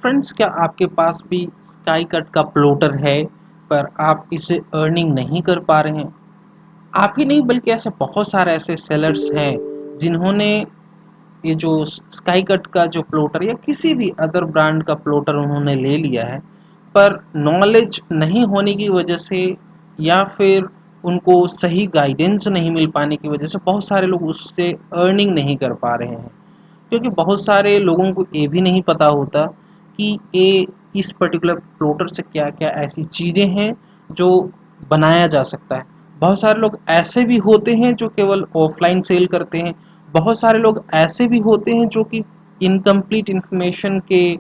Friends, क्या आपके पास भी स्काई कट का प्लॉटर है, पर आप इसे अर्निंग नहीं कर पा रहे हैं? आप ही नहीं बल्कि ऐसे बहुत सारे ऐसे सेलर्स हैं जिन्होंने ये जो स्काई कट का जो प्लॉटर या किसी भी अदर ब्रांड का प्लॉटर उन्होंने ले लिया है, पर नॉलेज नहीं होने की वजह से या फिर उनको सही गाइडेंस नहीं मिल पाने की वजह से बहुत सारे लोग उससे अर्निंग नहीं कर पा रहे हैं। क्योंकि बहुत सारे लोगों को ये भी नहीं पता होता कि ये इस पर्टिकुलर प्लॉटर से क्या-क्या ऐसी चीज़ें हैं जो बनाया जा सकता है। बहुत सारे लोग ऐसे भी होते हैं जो केवल ऑफलाइन सेल करते हैं। बहुत सारे लोग ऐसे भी होते हैं जो कि इनकम्प्लीट इन्फॉर्मेशन के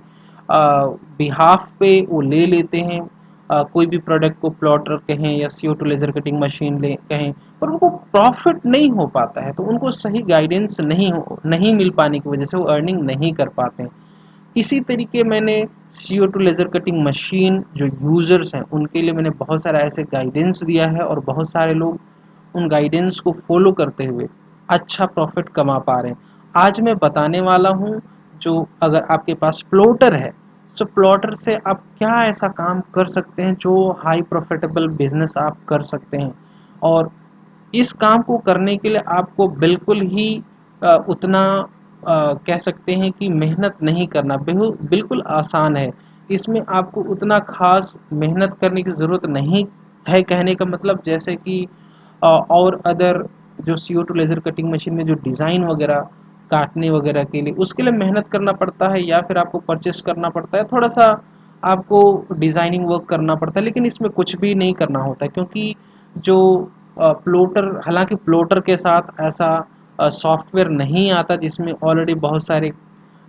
बिहाफ पे वो ले लेते हैं कोई भी प्रोडक्ट को प्लॉटर कहें या CO2 लेज़र कटिंग मशीन ले कहें, पर उनको प्रॉफिट नहीं हो पाता है, तो उनको सही गाइडेंस नहीं मिल पाने की वजह से वो अर्निंग नहीं कर पाते हैं। इसी तरीके मैंने CO2 लेज़र कटिंग मशीन जो यूज़र्स हैं उनके लिए मैंने बहुत सारा ऐसे गाइडेंस दिया है और बहुत सारे लोग उन गाइडेंस को फॉलो करते हुए अच्छा प्रॉफिट कमा पा रहे हैं। आज मैं बताने वाला हूँ, जो अगर आपके पास प्लॉटर है, तो प्लॉटर से आप क्या ऐसा काम कर सकते हैं जो हाई प्रॉफिटेबल बिजनेस आप कर सकते हैं। और इस काम को करने के लिए आपको बिल्कुल ही उतना कह सकते हैं कि मेहनत नहीं करना बिल्कुल आसान है। इसमें आपको उतना ख़ास मेहनत करने की ज़रूरत नहीं है, कहने का मतलब जैसे कि और अदर जो CO2 लेज़र कटिंग मशीन में जो डिज़ाइन वगैरह काटने वगैरह के लिए उसके लिए मेहनत करना पड़ता है या फिर आपको परचेस करना पड़ता है, थोड़ा-सा आपको डिज़ाइनिंग वर्क करना पड़ता है, लेकिन इसमें कुछ भी नहीं करना होता है क्योंकि जो प्लॉटर हालाँकि प्लॉटर के साथ ऐसा सॉफ्टवेयर नहीं आता जिसमें ऑलरेडी बहुत सारे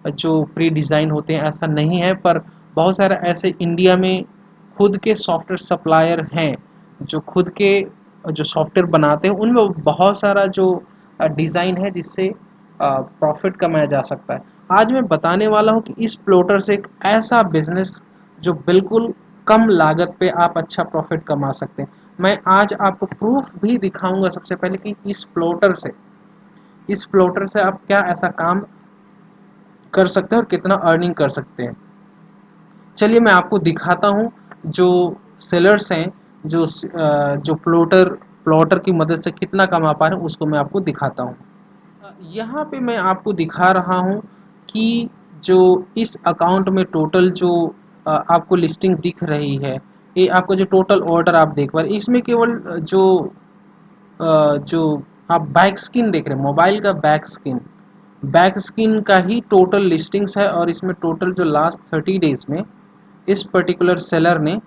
जो प्री डिज़ाइन होते हैं, ऐसा नहीं है। पर बहुत सारे ऐसे इंडिया में खुद के सॉफ्टवेयर सप्लायर हैं जो खुद के जो सॉफ्टवेयर बनाते हैं उनमें बहुत सारा जो डिज़ाइन है जिससे प्रॉफिट कमाया जा सकता है। आज मैं बताने वाला हूँ कि इस प्लॉटर से एक ऐसा बिज़नेस जो बिल्कुल कम लागत पे आप अच्छा प्रॉफिट कमा सकते हैं। मैं आज आपको प्रूफ भी दिखाऊँगा सबसे पहले कि इस प्लॉटर से आप क्या ऐसा काम कर सकते हैं और कितना अर्निंग कर सकते हैं। चलिए मैं आपको दिखाता हूँ जो सेलर्स हैं, जो प्लॉटर प्लॉटर की मदद से कितना कमा पा रहे हैं उसको मैं आपको दिखाता हूँ। यहाँ पे मैं आपको दिखा रहा हूँ कि जो इस अकाउंट में टोटल जो आपको लिस्टिंग दिख रही है, ये आपको जो टोटल ऑर्डर आप देख पा रहे हैं, इसमें केवल जो आप बैक स्किन देख रहे हैं, मोबाइल का बैक स्किन का ही टोटल लिस्टिंग्स है और इसमें टोटल जो लास्ट 30 डेज में इस पर्टिकुलर सेलर ने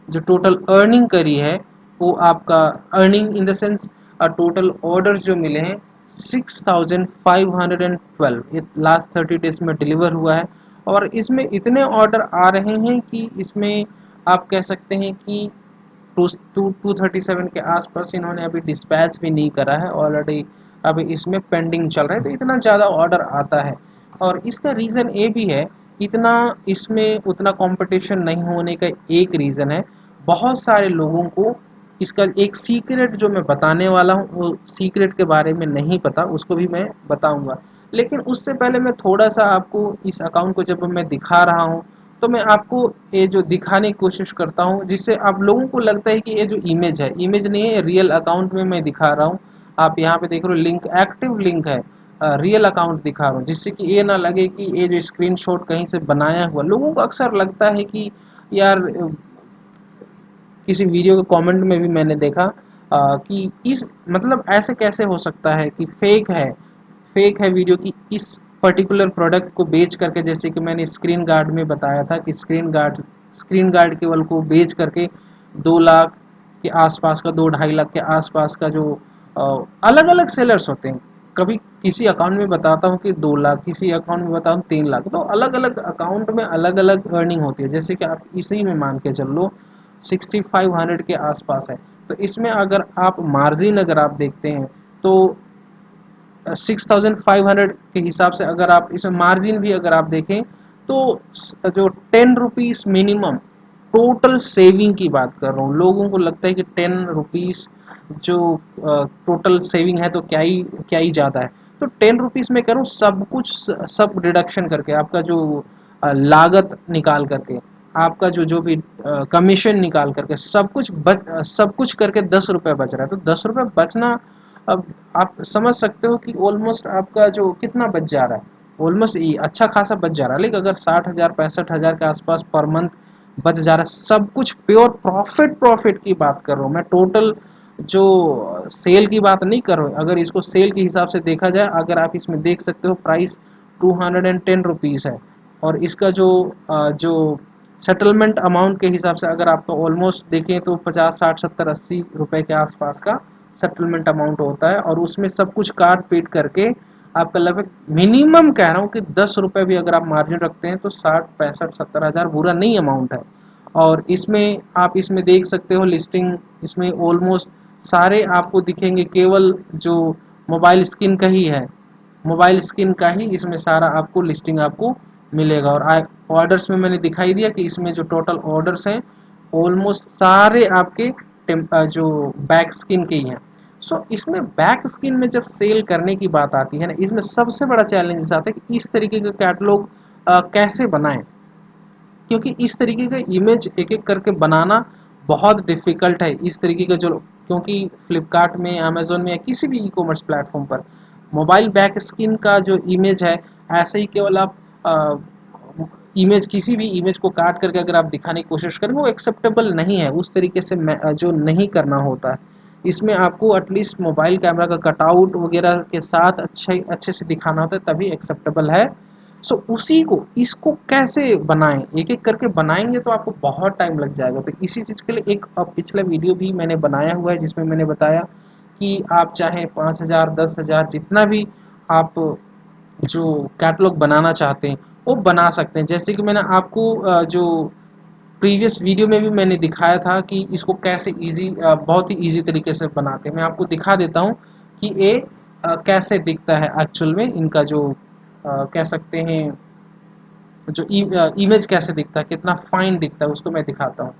जो टोटल अर्निंग करी है वो आपका earning in the sense total orders जो मिले हैं 6512 ये लास्ट 30 डेज में डिलीवर हुआ है। और इसमें इतने ऑर्डर आ रहे हैं कि इसमें आप कह सकते हैं कि 237 के आसपास इन्होंने अभी डिस्पैच भी नहीं करा है, ऑलरेडी अभी इसमें पेंडिंग चल रहा है, तो इतना ज़्यादा ऑर्डर आता है। और इसका रीज़न ये भी है, इतना इसमें उतना कंपटीशन नहीं होने का एक रीज़न है, बहुत सारे लोगों को इसका एक सीक्रेट जो मैं बताने वाला हूँ वो सीक्रेट के बारे में नहीं पता, उसको भी मैं बताऊंगा। लेकिन उससे पहले मैं थोड़ा सा आपको इस अकाउंट को जब मैं दिखा रहा हूँ तो मैं आपको ये जो दिखाने की कोशिश करता हूँ जिससे आप लोगों को लगता है कि ये जो इमेज है, इमेज नहीं है, रियल अकाउंट में मैं दिखा रहा हूँ। आप यहाँ पे देख रहे हो लिंक एक्टिव लिंक है, रियल अकाउंट दिखा रहा हूँ जिससे कि ये ना लगे कि ये जो स्क्रीनशॉट कहीं से बनाया हुआ। लोगों को अक्सर लगता है कि यार किसी वीडियो के कमेंट में भी मैंने देखा कि इस मतलब ऐसे कैसे हो सकता है कि फेक है वीडियो की इस पर्टिकुलर प्रोडक्ट को बेच करके, जैसे कि मैंने स्क्रीन गार्ड में बताया था कि स्क्रीन गार्ड केवल को बेच करके 2 लाख के आसपास का 2-2.5 लाख के आसपास का जो अलग अलग सेलर्स होते हैं, कभी किसी अकाउंट में बताता हूँ कि 2 लाख, किसी अकाउंट में बताता हूँ 3 लाख, तो अलग अलग अकाउंट में अलग अलग अर्निंग होती है। जैसे कि आप इसी में मान के चल लो 6500 के आसपास है, तो इसमें अगर आप मार्जिन अगर आप देखते हैं तो 6500 के हिसाब से अगर आप इसमें मार्जिन भी अगर आप देखें तो जो 10 रुपीज़ मिनिमम टोटल सेविंग की बात कर रहा हूँ। लोगों को लगता है कि 10 रुपीज़ जो टोटल सेविंग है तो क्या ही ज़्यादा है। तो 10 रुपीज़ में करूँ सब कुछ सब डिडक्शन करके आपका जो लागत निकाल करके, आपका जो जो भी कमीशन निकाल करके सब कुछ करके 10 रुपये बच रहा है। तो 10 रुपये बचना, अब आप समझ सकते हो कि ऑलमोस्ट आपका जो कितना बच जा रहा है, ऑलमोस्ट अच्छा खासा बच जा रहा है। लेकिन अगर 60,000 65,000 के आसपास पर मंथ बच जा रहा है, सब कुछ प्योर प्रॉफिट की बात कर रहा हूँ मैं, टोटल जो सेल की बात नहीं कर रहा हूँ। अगर इसको सेल के हिसाब से देखा जाए, अगर आप इसमें देख सकते हो प्राइस 210 रुपीज़ है, और इसका जो सेटलमेंट अमाउंट के हिसाब से अगर आपको ऑलमोस्ट देखें तो 50 60 70 80 रुपए के आसपास का सेटलमेंट अमाउंट होता है, और उसमें सब कुछ काट पीट करके आपका लगभग मिनिमम कह रहा हूँ कि 10 रुपये भी अगर आप मार्जिन रखते हैं तो 60 65 70 हज़ार बुरा नहीं अमाउंट है। और इसमें आप इसमें देख सकते हो लिस्टिंग, इसमें ऑलमोस्ट सारे आपको दिखेंगे, केवल जो मोबाइल स्क्रीन का ही है, मोबाइल स्क्रीन का ही इसमें सारा आपको लिस्टिंग आपको मिलेगा। और ऑर्डर्स में मैंने दिखाई दिया कि इसमें जो टोटल ऑर्डर्स हैं ऑलमोस्ट सारे आपके जो बैक स्किन के ही हैं। सो इसमें बैक स्किन में जब सेल करने की बात आती है ना, इसमें सबसे बड़ा चैलेंज आता है कि इस तरीके का कैटलॉग कैसे बनाएं, क्योंकि इस तरीके का इमेज एक एक करके बनाना बहुत डिफ़िकल्ट है। इस तरीके का जो, क्योंकि फ्लिपकार्ट में, अमेज़न में या किसी भी ई कॉमर्स प्लेटफॉर्म पर मोबाइल बैक स्किन का जो इमेज है, ऐसे ही केवल आप इमेज, किसी भी इमेज को काट करके अगर आप दिखाने की कोशिश करें, वो एक्सेप्टेबल नहीं है। उस तरीके से जो नहीं करना होता है, इसमें आपको एटलीस्ट मोबाइल कैमरा का कटआउट वगैरह के साथ अच्छे से दिखाना होता है, तभी एक्सेप्टेबल है। सो उसी को, इसको कैसे बनाएं, एक एक करके बनाएंगे तो आपको बहुत टाइम लग जाएगा। तो इसी चीज़ के लिए एक पिछला वीडियो भी मैंने बनाया हुआ है, जिसमें मैंने बताया कि आप चाहे 5,000 10,000 जितना भी आप जो कैटलॉग बनाना चाहते हैं वो बना सकते हैं। जैसे कि मैंने आपको जो प्रीवियस वीडियो में भी मैंने दिखाया था कि इसको कैसे बहुत ही ईजी तरीके से बनाते हैं। मैं आपको दिखा देता हूँ कि ये कैसे दिखता है एक्चुअल में, इनका जो कह सकते हैं जो इमेज कैसे दिखता है, कितना फाइन दिखता है, उसको मैं दिखाता हूँ।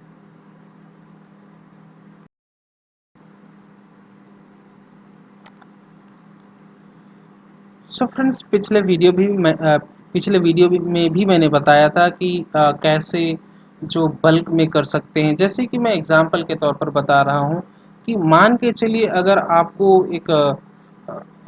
सो फ्रेंड्स, पिछले वीडियो में भी मैंने बताया था कि कैसे जो बल्क में कर सकते हैं। जैसे कि मैं एग्जांपल के तौर पर बता रहा हूँ कि मान के चलिए अगर आपको एक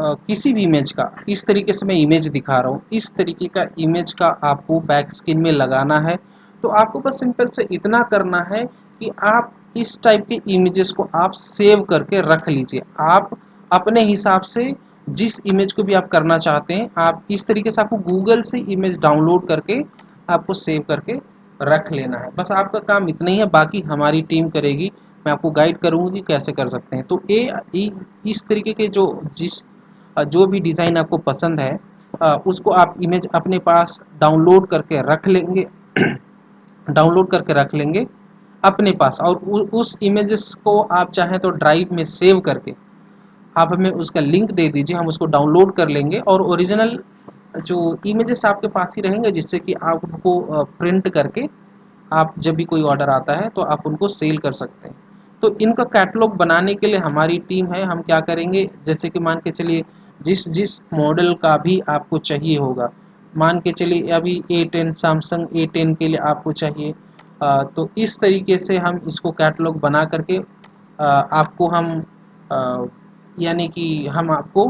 किसी भी इमेज का, इस तरीके से मैं इमेज दिखा रहा हूँ, इस तरीके का इमेज का आपको बैक स्क्रीन में लगाना है, तो आपको बस सिंपल से इतना करना है कि आप इस टाइप के इमेजेस को आप सेव करके रख लीजिए। आप अपने हिसाब से जिस इमेज को भी आप करना चाहते हैं, आप इस तरीके से, आपको गूगल से इमेज डाउनलोड करके आपको सेव करके रख लेना है। बस आपका काम इतना ही है, बाकी हमारी टीम करेगी। मैं आपको गाइड करूँगी कि कैसे कर सकते हैं। तो इस तरीके के जो भी डिज़ाइन आपको पसंद है, उसको आप इमेज अपने पास डाउनलोड करके रख लेंगे डाउनलोड करके रख लेंगे अपने पास, और उस इमेजेस को आप चाहें तो ड्राइव में सेव करके आप हमें उसका लिंक दे दीजिए, हम उसको डाउनलोड कर लेंगे, और ओरिजिनल जो इमेजेस आपके पास ही रहेंगे, जिससे कि आप उनको प्रिंट करके आप जब भी कोई ऑर्डर आता है तो आप उनको सेल कर सकते हैं। तो इनका कैटलॉग बनाने के लिए हमारी टीम है। हम क्या करेंगे, जैसे कि मान के चलिए जिस जिस मॉडल का भी आपको चाहिए होगा, मान के चलिए अभी A10, सैमसंग A10 के लिए आपको चाहिए, तो इस तरीके से हम इसको कैटलॉग बना करके आपको हम अ, यानी कि हम आपको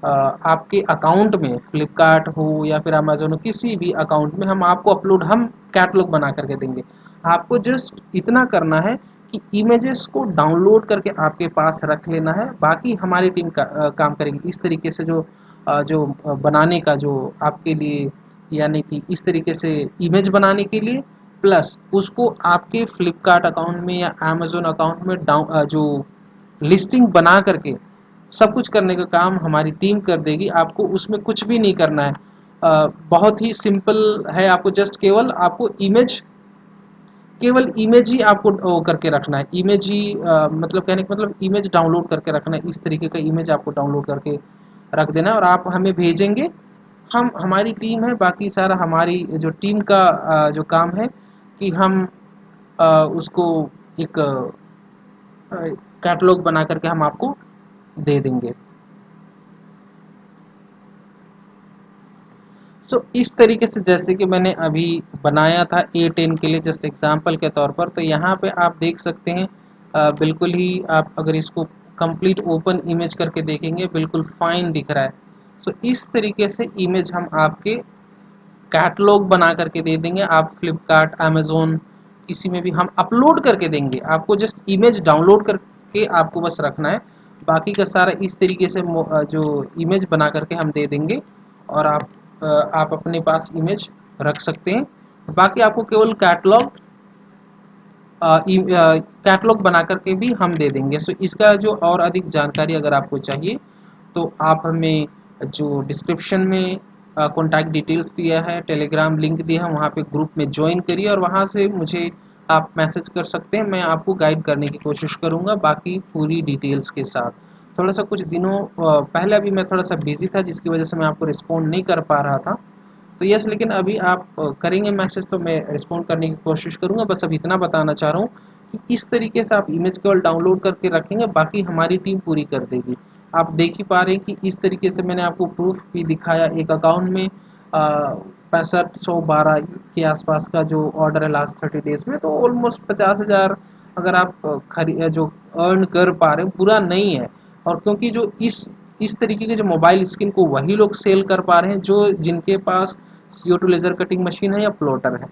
आपके अकाउंट में, फ्लिपकार्ट हो या फिर अमेज़न हो, किसी भी अकाउंट में हम आपको हम कैटलॉग बना करके देंगे। आपको जस्ट इतना करना है कि इमेजेस को डाउनलोड करके आपके पास रख लेना है, बाकी हमारी टीम काम करेगी। इस तरीके से बनाने का जो आपके लिए, यानी कि इस तरीके से इमेज बनाने के लिए, प्लस उसको आपके फ्लिपकार्ट अकाउंट में या अमेज़न अकाउंट में जो लिस्टिंग बना करके सब कुछ करने का काम हमारी टीम कर देगी। आपको उसमें कुछ भी नहीं करना है। बहुत ही सिंपल है, आपको जस्ट केवल इमेज ही आपको वो करके रखना है। इमेज ही मतलब कहने का मतलब इमेज डाउनलोड करके रखना है। इस तरीके का इमेज आपको डाउनलोड करके रख देना है और आप हमें भेजेंगे। हम हमारी टीम है, बाकी सारा हमारी जो टीम का जो काम है कि हम उसको एक कैटलॉग बना करके हम आपको दे देंगे। इस तरीके से जैसे कि मैंने अभी बनाया था A10 के लिए जस्ट एग्जांपल के तौर पर, तो यहाँ पे आप देख सकते हैं बिल्कुल ही आप अगर इसको कंप्लीट ओपन इमेज करके देखेंगे बिल्कुल फाइन दिख रहा है। इस तरीके से इमेज हम आपके कैटलॉग बना करके दे देंगे। आप फ्लिपकार्ट, अमेज़न किसी में भी हम अपलोड करके देंगे। आपको जस्ट इमेज डाउनलोड करके आपको बस रखना है। बाकी का सारा इस तरीके से जो इमेज बना करके हम दे देंगे और आप अपने पास इमेज रख सकते हैं। बाकी आपको केवल कैटलॉग बना करके भी हम दे देंगे। इसका जो और अधिक जानकारी अगर आपको चाहिए तो आप हमें जो डिस्क्रिप्शन में कॉन्टैक्ट डिटेल्स दिया है, टेलीग्राम लिंक दिया है, वहाँ पे ग्रुप में ज्वाइन करिए और वहाँ से मुझे आप मैसेज कर सकते हैं। मैं आपको गाइड करने की कोशिश करूँगा बाकी पूरी डिटेल्स के साथ। थोड़ा-सा कुछ दिनों पहले अभी मैं थोड़ा-सा बिज़ी था जिसकी वजह से मैं आपको रिस्पॉन्ड नहीं कर पा रहा था। तो यस, लेकिन अभी आप करेंगे मैसेज तो मैं रिस्पॉन्ड करने की कोशिश करूँगा। बस अब इतना बताना चाह रहा हूँ कि इस तरीके से आप इमेज केवल डाउनलोड करके रखेंगे, बाकी हमारी टीम पूरी कर देगी। आप देख ही पा रहे हैं कि इस तरीके से मैंने आपको प्रूफ भी दिखाया। एक अकाउंट में 6512 के आसपास का जो ऑर्डर है लास्ट 30 डेज़ में, तो ऑलमोस्ट 50,000 अगर आप जो अर्न कर पा रहे हो बुरा नहीं है। और क्योंकि जो इस तरीके के जो मोबाइल स्किन को वही लोग सेल कर पा रहे हैं जो जिनके पास CO2 लेज़र कटिंग मशीन है या प्लॉटर है।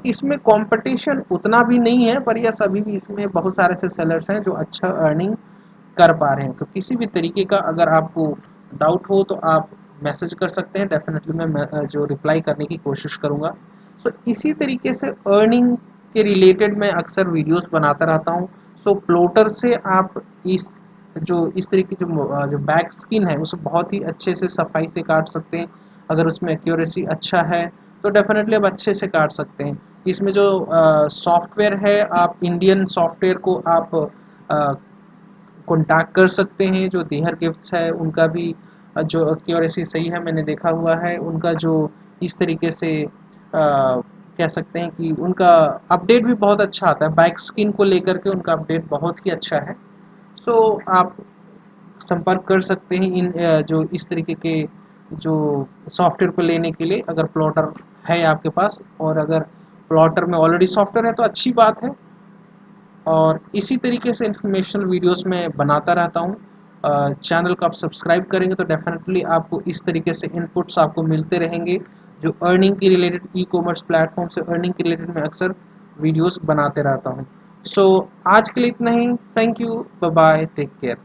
इसमें कंपटीशन उतना भी नहीं है, पर यस अभी भी इसमें बहुत सारे ऐसे सेलर्स हैं जो अच्छा अर्निंग कर पा रहे हैं। तो किसी भी तरीके का अगर आपको डाउट हो तो आप मैसेज कर सकते हैं। डेफ़िनेटली मैं जो रिप्लाई करने की कोशिश करूँगा। इसी तरीके से अर्निंग के रिलेटेड मैं अक्सर वीडियोज़ बनाता रहता हूँ। प्लॉटर से आप इस तरीके जो बैक स्किन है उसे बहुत ही अच्छे से सफाई से काट सकते हैं। अगर उसमें एक्यूरेसी अच्छा है तो डेफ़िनेटली आप अच्छे से काट सकते हैं। इसमें जो सॉफ्टवेयर है, आप इंडियन सॉफ्टवेयर को आप कॉन्टैक्ट कर सकते हैं। जो देहर गिफ्ट्स है उनका भी जो एक्यूरेसी सही है मैंने देखा हुआ है। उनका जो इस तरीके से कह सकते हैं कि उनका अपडेट भी बहुत अच्छा आता है। बैक स्किन को लेकर के उनका अपडेट बहुत ही अच्छा है। आप संपर्क कर सकते हैं जो इस तरीके के जो सॉफ्टवेयर को लेने के लिए, अगर प्लॉटर है आपके पास। और अगर प्लॉटर में ऑलरेडी सॉफ्टवेयर है तो अच्छी बात है। और इसी तरीके से इन्फॉर्मेशनल वीडियोस मैं बनाता रहता हूँ। चैनल को आप सब्सक्राइब करेंगे तो डेफिनेटली आपको इस तरीके से इनपुट्स आपको मिलते रहेंगे जो अर्निंग के रिलेटेड, ई कॉमर्स प्लेटफॉर्म से अर्निंग के रिलेटेड मैं अक्सर वीडियोस बनाते रहता हूँ। आज के लिए इतना ही। Thank you, bye bye, take care.